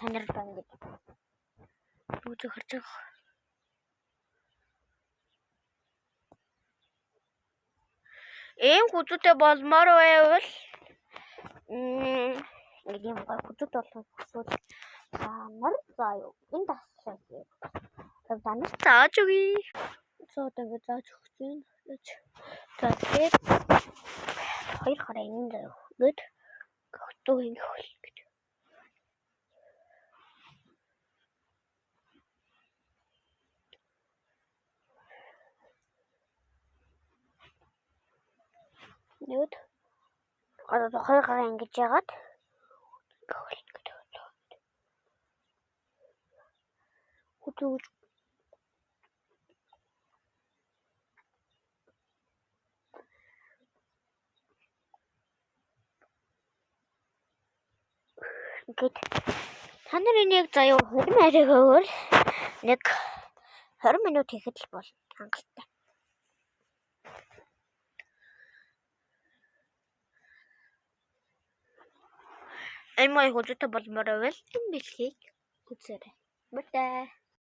Танаар ба ингэж үзэх харж байгаа. Ийм хүзүүтэй болмоор байвал нэг юм гой хүзүүд болох хүсвэл танаар заа юу. Энэ таслаа. Танаар зааж өгье. Одоо ингэ зааж өгч юм. За тэгээд 2 хараа ингэ заяа. Гэт гохтуу ингэ хөл гэж. Нүд одоо 2 хараа ингэж яагаад хөл гэж. Хүзүүж гэт та нарын яг заяа 20 ариг өгвөл нэг 20 минут хийхэд л бол хангалттай. Энэ мой хүзүүтэй болмоор байвал энэ бэлгийг үзээрэй. Баярлалаа.